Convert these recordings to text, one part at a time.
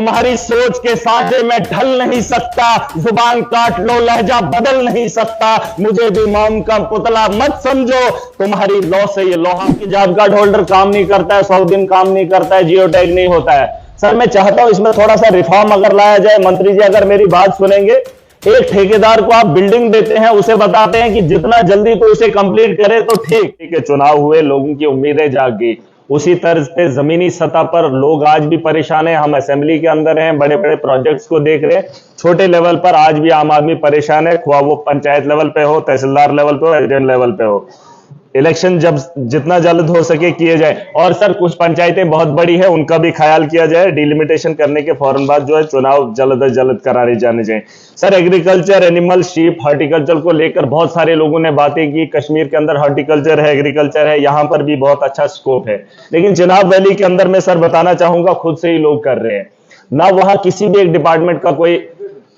तुम्हारी सोच के साझे में ढल नहीं सकता, जुबान काट लो लहजा बदल नहीं सकता, मुझे भी मॉम का पुतला मत समझो, तुम्हारी लॉ से ये लोहा की जॉब कार्ड होल्डर काम नहीं करता है, 100 दिन काम नहीं करता है, जियो टैग नहीं होता है। सर मैं चाहता हूं इसमें थोड़ा सा रिफॉर्म अगर लाया जाए। मंत्री जी अगर मेरी बात सुनेंगे, एक ठेकेदार को आप बिल्डिंग देते हैं, उसे बताते हैं कि जितना जल्दी तो उसे कंप्लीट करे तो ठीक है। चुनाव हुए, लोगों की उम्मीदें जाग गई, उसी तर्ज पे जमीनी सतह पर लोग आज भी परेशान हैं। हम असेंबली के अंदर हैं, बड़े बड़े प्रोजेक्ट्स को देख रहे हैं, छोटे लेवल पर आज भी आम आदमी परेशान है, खुआ वो पंचायत लेवल पे हो, तहसीलदार लेवल पे हो, एजेंट लेवल पे हो। इलेक्शन जब जितना जल्द हो सके किए जाए। और सर कुछ पंचायतें बहुत बड़ी है, उनका भी ख्याल किया जाए, डिलिमिटेशन करने के फौरन बाद जो है चुनाव जल्द अज जल्द कराने जाने चाहिए। Sir agriculture, animal, sheep, horticulture को लेकर बहुत सारे लोगों ने बातें की। कश्मीर के अंदर हॉर्टिकल्चर है, एग्रीकल्चर है, यहां पर भी बहुत अच्छा स्कोप है, लेकिन चिनाब वैली के अंदर मैं सर बताना चाहूंगा खुद से ही लोग कर रहे हैं ना, वहां किसी भी एक डिपार्टमेंट का कोई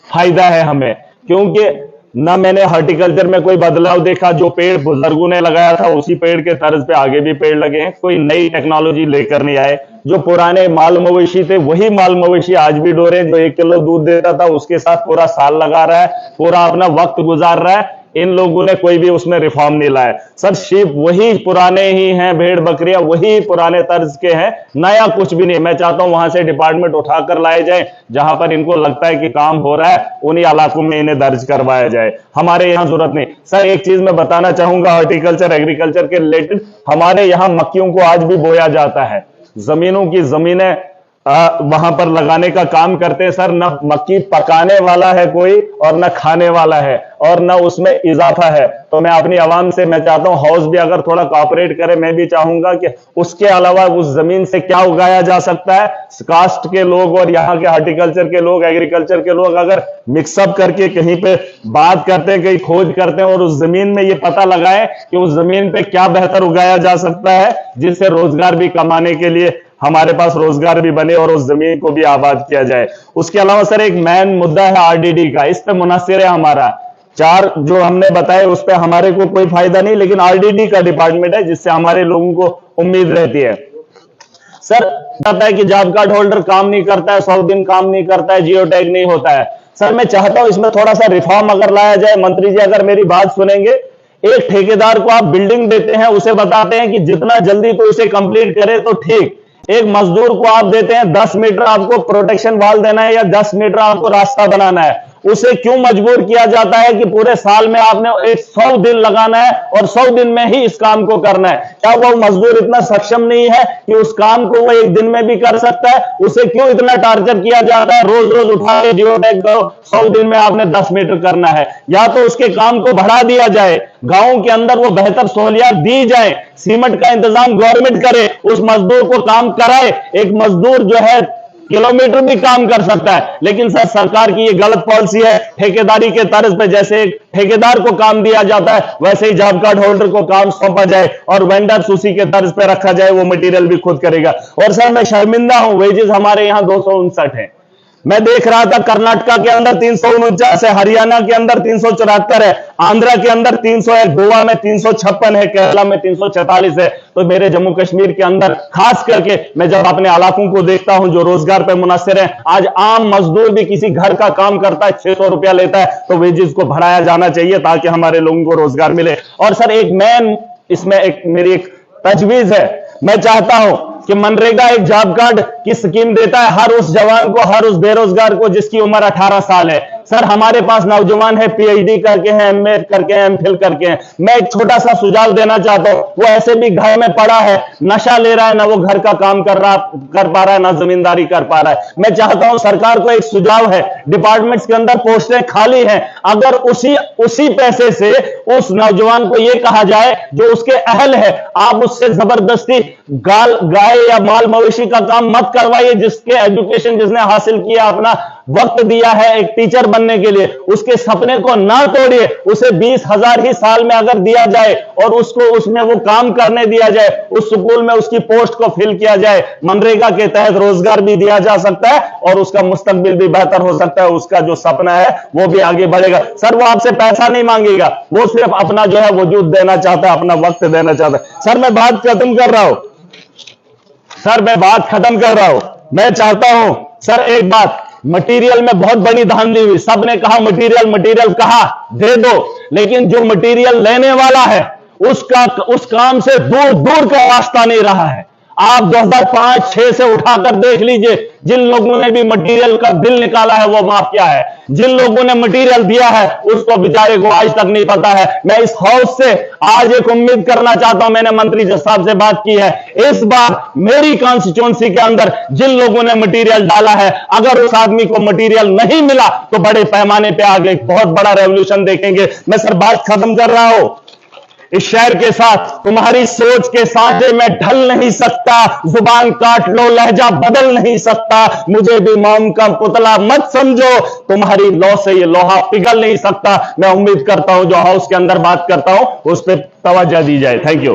फायदा है हमें, क्योंकि ना मैंने हॉर्टिकल्चर में कोई बदलाव देखा। जो पेड़ बुजुर्गों ने लगाया था उसी पेड़ के तर्ज पे आगे भी पेड़ लगे हैं, कोई नई टेक्नोलॉजी लेकर नहीं आए। जो पुराने माल मवेशी थे वही माल मवेशी आज भी डोरे, जो 1 किलो दूध देता था उसके साथ पूरा साल लगा रहा है, पूरा अपना वक्त गुजार रहा है। इन लोगों ने कोई भी उसमें रिफॉर्म नहीं लाया। सर शीप वही पुराने ही हैं, भेड़ बकरियां वही पुराने तर्ज के हैं, नया कुछ भी नहीं। मैं चाहता हूं वहां से डिपार्टमेंट उठाकर लाए जाए, जहां पर इनको लगता है कि काम हो रहा है उन्हीं इलाकों में इन्हें दर्ज करवाया जाए, हमारे यहां जरूरत नहीं। सर एक चीज मैं बताना चाहूंगा हॉर्टिकल्चर एग्रीकल्चर के रिलेटेड, हमारे यहां मक्कियों को आज भी बोया जाता है, जमीनों की जमीनें वहां पर लगाने का काम करते हैं। सर न मक्की पकाने वाला है कोई, और न खाने वाला है, और न उसमें इजाफा है। तो मैं अपनी आवाम से मैं चाहता हूं हाउस भी अगर थोड़ा कोऑपरेट करे, मैं भी चाहूंगा कि उसके अलावा उस जमीन से क्या उगाया जा सकता है, कास्ट के लोग और यहाँ के हॉर्टिकल्चर के लोग, एग्रीकल्चर के लोग अगर मिक्सअप करके कहीं पे बात करते हैं, कहीं खोज करते हैं और उस जमीन में ये पता लगाएं कि उस जमीन पे क्या बेहतर उगाया जा सकता है, जिससे रोजगार भी कमाने के लिए हमारे पास रोजगार भी बने और उस जमीन को भी आबाद किया जाए। उसके अलावा सर एक मेन मुद्दा है आरडीडी का, इस पे मुनस्सिर है हमारा। 4 जो हमने बताए उस पे हमारे को कोई फायदा नहीं, लेकिन आरडीडी का डिपार्टमेंट है जिससे हमारे लोगों को उम्मीद रहती है। सर कहता है कि जॉब कार्ड होल्डर काम नहीं करता है, 100 दिन काम नहीं करता है, जियो टैग नहीं होता है। सर मैं चाहता हूं इसमें थोड़ा सा रिफॉर्म अगर लाया जाए। मंत्री जी अगर मेरी बात सुनेंगे, एक ठेकेदार को आप बिल्डिंग देते हैं, उसे बताते हैं कि जितना जल्दी तो उसे कंप्लीट करे तो ठीक। एक मजदूर को आप देते हैं 10 मीटर आपको प्रोटेक्शन वाल देना है या 10 मीटर आपको रास्ता बनाना है, उसे क्यों मजबूर किया जाता है कि पूरे साल में आपने 100 दिन लगाना है और 100 दिन में ही इस काम को करना है? क्या वो मजदूर इतना सक्षम नहीं है कि उस काम को वो 1 दिन में भी कर सकता है? उसे क्यों इतना टार्चर किया जाता है, रोज रोज उठा के जियो टैग करो, 100 दिन में आपने 10 मीटर करना है? या तो उसके काम को बढ़ा दिया जाए, गांव के अंदर वो बेहतर सहूलियत दी जाए, सीमेंट का इंतजाम गवर्नमेंट करे, उस मजदूर को काम कराए। एक मजदूर जो है किलोमीटर भी काम कर सकता है, लेकिन सर सरकार की ये गलत पॉलिसी है। ठेकेदारी के तर्ज पे जैसे एक ठेकेदार को काम दिया जाता है, वैसे ही जॉब कार्ड होल्डर को काम सौंपा जाए और वेंडर्स उसी के तर्ज पे रखा जाए, वो मटेरियल भी खुद करेगा। और सर मैं शर्मिंदा हूं, वेजेस हमारे यहाँ 259 है। मैं देख रहा था कर्नाटका के अंदर 349 है, हरियाणा के अंदर 374 है, आंध्रा के अंदर 300 है, गोवा में 356 है, केरला में 344 है। तो मेरे जम्मू कश्मीर के अंदर खास करके मैं जब अपने इलाकों को देखता हूं जो रोजगार पर मुनस्सिर है, आज आम मजदूर भी किसी घर का काम करता है 600 रुपया लेता है, तो वेजेस को बढ़ाया जाना चाहिए ताकि हमारे लोगों को रोजगार मिले। और सर एक मेन इसमें मेरी एक तजवीज है, मैं चाहता हूं कि मनरेगा एक जॉब कार्ड की स्कीम देता है हर उस जवान को, हर उस बेरोजगार को जिसकी उम्र 18 साल है। सर हमारे पास नौजवान है, पीएचडी करके हैं, एमए करके हैं, एमफिल करके हैं। मैं एक छोटा सा सुझाव देना चाहता हूं, वो ऐसे भी घर में पड़ा है, नशा ले रहा है, ना वो घर का काम कर पा रहा है, ना जमींदारी कर पा रहा है। मैं चाहता हूं सरकार को एक सुझाव है, डिपार्टमेंट्स के अंदर पोस्टें खाली हैं, अगर उसी पैसे से उस नौजवान को यह कहा जाए जो उसके अहल है, आप उससे जबरदस्ती गाय या माल मवेशी का काम मत करवाइए, जिसके एजुकेशन जिसने हासिल किया, अपना वक्त दिया है एक टीचर बनने के लिए, उसके सपने को ना तोड़िए। उसे 20,000 ही साल में अगर दिया जाए और उसको उसमें वो काम करने दिया जाए, उस स्कूल में उसकी पोस्ट को फिल किया जाए, मनरेगा के तहत रोजगार भी दिया जा सकता है और उसका मुस्तकबिल भी बेहतर हो सकता है, उसका जो सपना है वो भी आगे बढ़ेगा। सर वो आपसे पैसा नहीं मांगेगा, वो सिर्फ अपना जो है वजूद देना चाहता है, अपना वक्त देना चाहता है। सर मैं बात खत्म कर रहा हूं, मैं चाहता हूं सर एक बात, मटेरियल में बहुत बड़ी धांधली हुई, सबने कहा मटेरियल मटेरियल कहा दे दो, लेकिन जो मटेरियल लेने वाला है उसका उस काम से दूर दूर का रास्ता नहीं रहा है। आप 2005-6 से उठाकर देख लीजिए, जिन लोगों ने भी मटेरियल का बिल निकाला है वो माफिया है, जिन लोगों ने मटेरियल दिया है उसको बेचारे को आज तक नहीं पता है। मैं इस हाउस से आज एक उम्मीद करना चाहता हूं, मैंने मंत्री साहब से बात की है, इस बार मेरी कॉन्स्टिट्यूंसी के अंदर जिन लोगों ने मटेरियल डाला है, अगर उस आदमी को मटेरियल नहीं मिला तो बड़े पैमाने पर आगे एक बहुत बड़ा रेवोल्यूशन देखेंगे। मैं सर बात खत्म कर रहा हूं, इस शहर के साथ तुम्हारी सोच के सांचे में ढल नहीं सकता, जुबान काट लो लहजा बदल नहीं सकता, मुझे भी मोम का पुतला मत समझो, तुम्हारी लौ से ये लोहा पिघल नहीं सकता। मैं उम्मीद करता हूं जो हाउस के अंदर बात करता हूं उस पर तवज्जो दी जाए। Thank you.